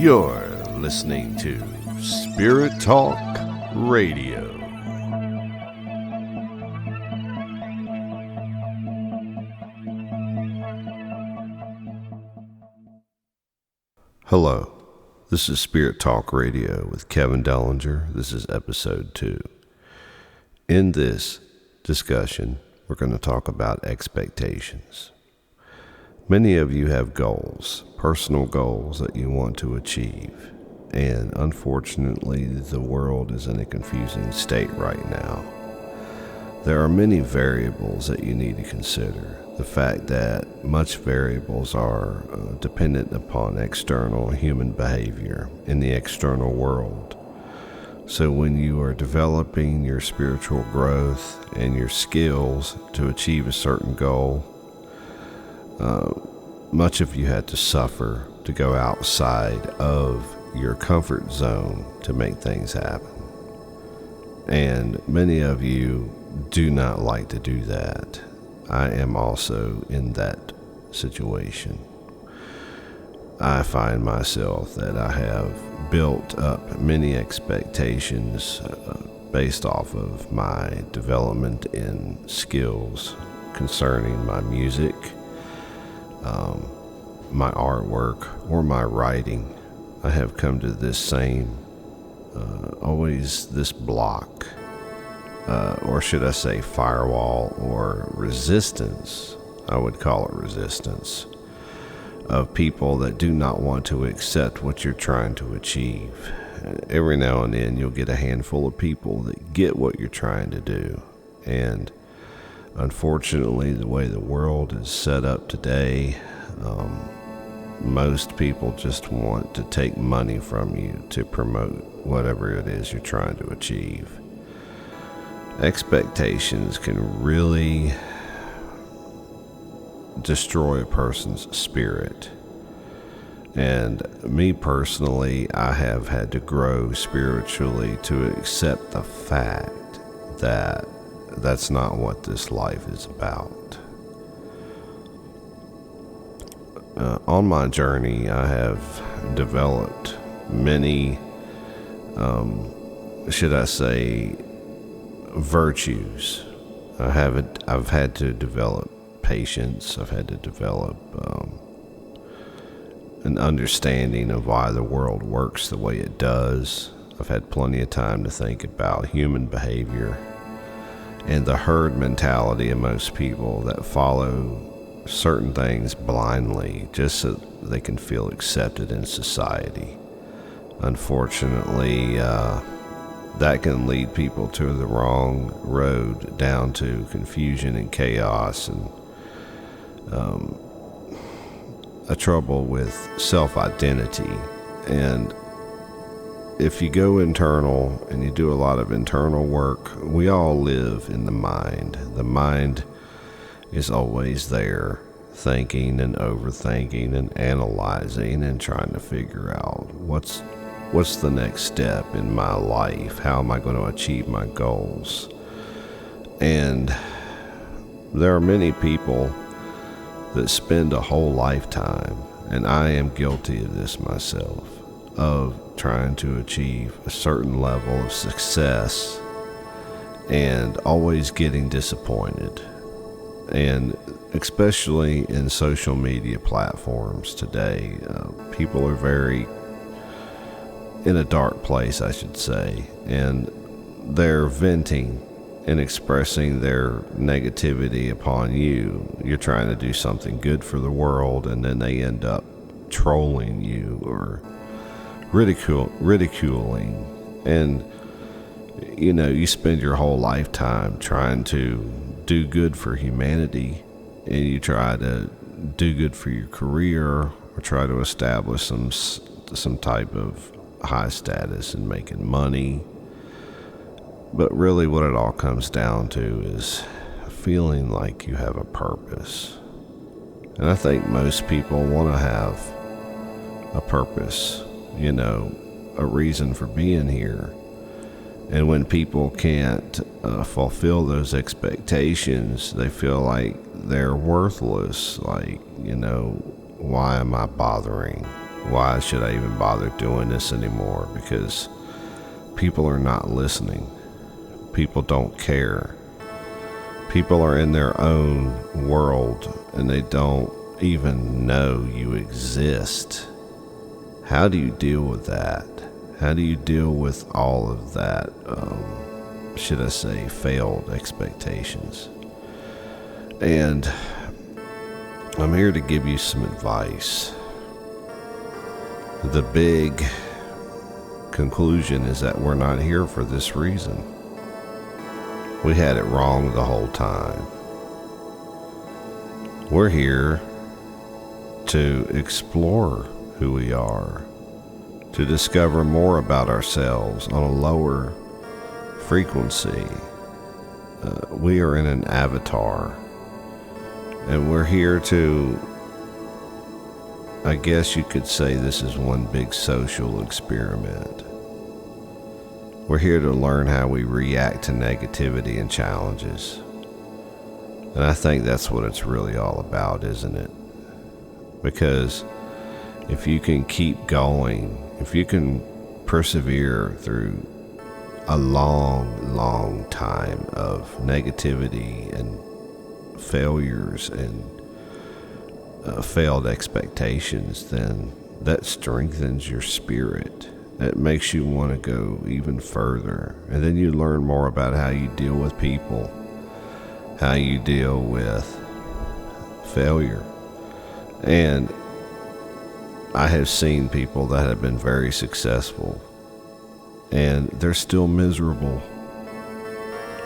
You're listening to Spirit Talk Radio. Hello, this is Spirit Talk Radio with Kevin Dellinger. This is episode 2. In this discussion, we're going to talk about expectations. Many of you have goals, personal goals that you want to achieve, and unfortunately, the world is in a confusing state right now. There are many variables that you need to consider. The fact that much variables are dependent upon external human behavior in the external world. So when you are developing your spiritual growth and your skills to achieve a certain goal, much of you had to suffer to go outside of your comfort zone to make things happen. And many of you do not like to do that. I am also in that situation. I find myself that I have built up many expectations based off of my development in skills concerning my music, my artwork, or my writing. I have come to this same, always this block, or should I say firewall or resistance, I would call it resistance, of people that do not want to accept what you're trying to achieve. Every now and then you'll get a handful of people that get what you're trying to do. And unfortunately, the way the world is set up today, most people just want to take money from you to promote whatever it is you're trying to achieve. Expectations can really destroy a person's spirit. And me personally, I have had to grow spiritually to accept the fact that that's not what this life is about. On my journey, I have developed many, should I say, virtues. I've had to develop patience. I've had to develop an understanding of why the world works the way it does. I've had plenty of time to think about human behavior and the herd mentality of most people that follow certain things blindly just so they can feel accepted in society. Unfortunately, that can lead people to the wrong road, down to confusion and chaos and a trouble with self-identity. And if you go internal and you do a lot of internal work, we all live in the mind. The mind is always there, thinking and overthinking and analyzing and trying to figure out what's the next step in my life? How am I going to achieve my goals? And there are many people that spend a whole lifetime, and I am guilty of this myself, of trying to achieve a certain level of success and always getting disappointed. And especially in social media platforms today, people are very in a dark place, I should say, and they're venting and expressing their negativity upon you. You're trying to do something good for the world, and then they end up trolling you or ridiculing. And you spend your whole lifetime trying to do good for humanity, and you try to do good for your career or try to establish some type of high status and making money. But really what it all comes down to is feeling like you have a purpose. And I think most people want to have a purpose, a reason for being here. And when people can't fulfill those expectations, they feel like they're worthless. Like, why am I bothering? why should I even bother doing this anymore? Because people are not listening. People don't care. People are in their own world and they don't even know you exist. How do you deal with that? How do you deal with all of that, should I say, failed expectations? And I'm here to give you some advice. The big conclusion is that we're not here for this reason. We had it wrong the whole time. We're here to explore who we are, to discover more about ourselves on a lower frequency. We are in an avatar, and we're here to, I guess you could say this is one big social experiment. We're here to learn how we react to negativity and challenges. And I think that's what it's really all about, isn't it? Because if you can keep going, if you can persevere through a long, long time of negativity and failures and failed expectations, then that strengthens your spirit. It makes you want to go even further. And then you learn more about how you deal with people, how you deal with failure. And I have seen people that have been very successful and they're still miserable.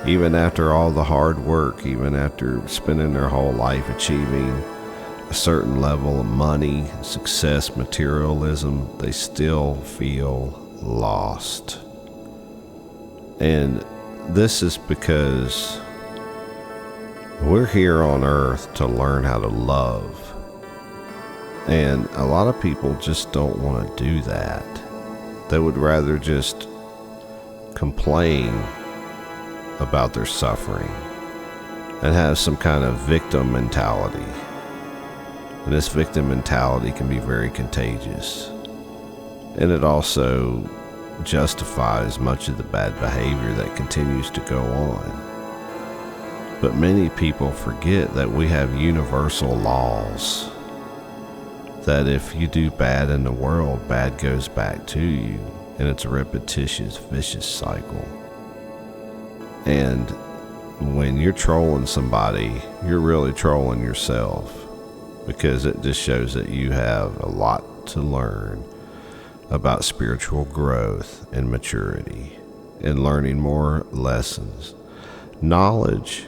Even after all the hard work, even after spending their whole life achieving a certain level of money, success, materialism, they still feel lost. And this is because we're here on earth to learn how to love. And a lot of people just don't want to do that. They would rather just complain about their suffering and have some kind of victim mentality. And this victim mentality can be very contagious. And it also justifies much of the bad behavior that continues to go on. But many people forget that we have universal laws. That if you do bad in the world, bad goes back to you. And it's a repetitious, vicious cycle. And when you're trolling somebody, you're really trolling yourself. Because it just shows that you have a lot to learn about spiritual growth and maturity and learning more lessons. Knowledge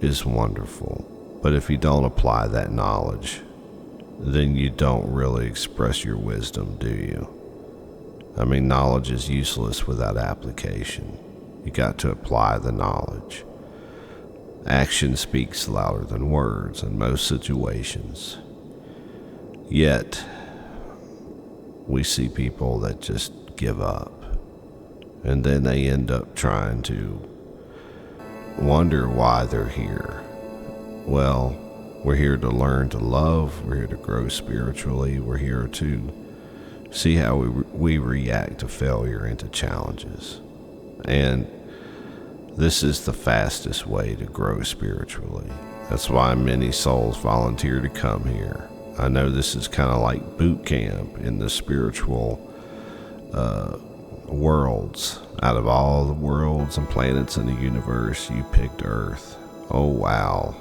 is wonderful, but if you don't apply that knowledge, then you don't really express your wisdom, do you? I mean, knowledge is useless without application. You got to apply the knowledge. Action speaks louder than words in most situations. Yet, we see people that just give up. And then they end up trying to wonder why they're here. Well, we're here to learn to love. We're here to grow spiritually. We're here to see how we react to failure and to challenges. And this is the fastest way to grow spiritually. That's why many souls volunteer to come here. I know this is kind of like boot camp in the spiritual worlds. Out of all the worlds and planets in the universe, you picked Earth. Oh, wow.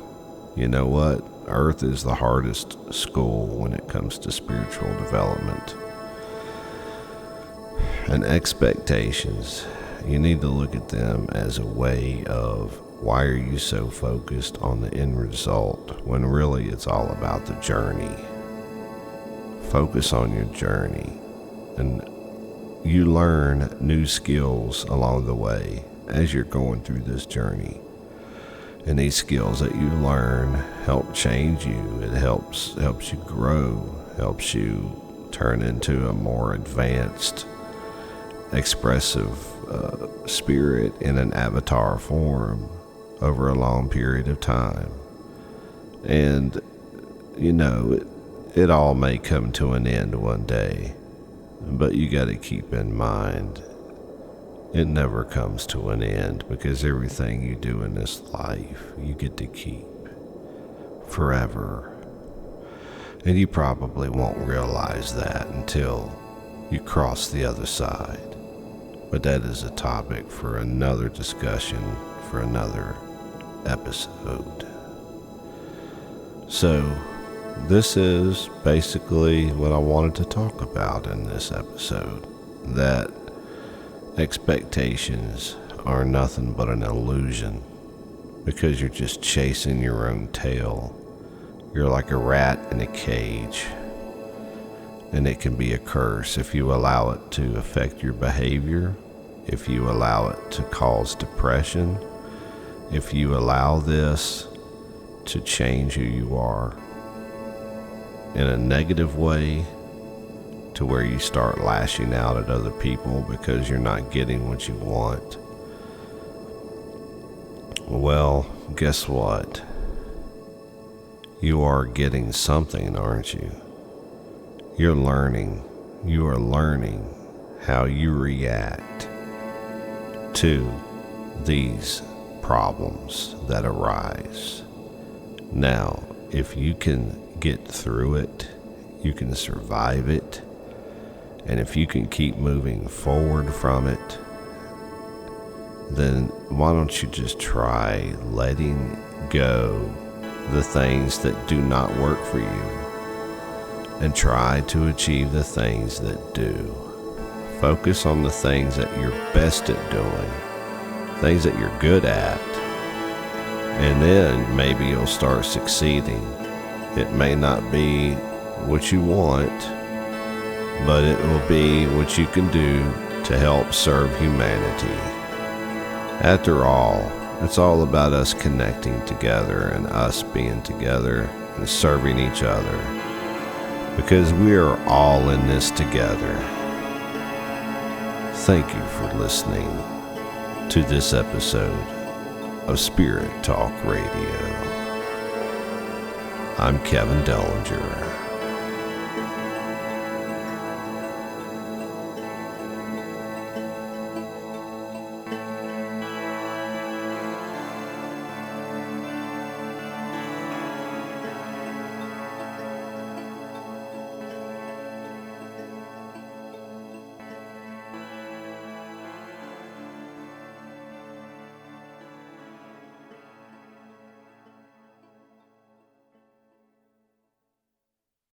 You know what? Earth is the hardest school when it comes to spiritual development. And expectations, you need to look at them as a way of, why are you so focused on the end result when really it's all about the journey? Focus on your journey, and you learn new skills along the way as you're going through this journey. And these skills that you learn help change you. It helps you grow, helps you turn into a more advanced, expressive spirit in an avatar form over a long period of time. And you know, it all may come to an end one day, but you got to keep in mind it never comes to an end, because everything you do in this life you get to keep forever. And you probably won't realize that until you cross the other side. But that is a topic for another discussion, for another episode. So, this is basically what I wanted to talk about in this episode. That expectations are nothing but an illusion, because you're just chasing your own tail. You're like a rat in a cage, and it can be a curse if you allow it to affect your behavior, if you allow it to cause depression, if you allow this to change who you are in a negative way, to where you start lashing out at other people because you're not getting what you want. Well, guess what? You are getting something, aren't you? You are learning how you react to these problems that arise. Now, if you can get through it, you can survive it, and if you can keep moving forward from it, then why don't you just try letting go the things that do not work for you and try to achieve the things that do. Focus on the things that you're best at doing, things that you're good at, and then maybe you'll start succeeding. It may not be what you want, but it will be what you can do to help serve humanity. After all, it's all about us connecting together and us being together and serving each other, because we are all in this together. Thank you for listening to this episode of Spirit Talk Radio. I'm Kevin Dellinger.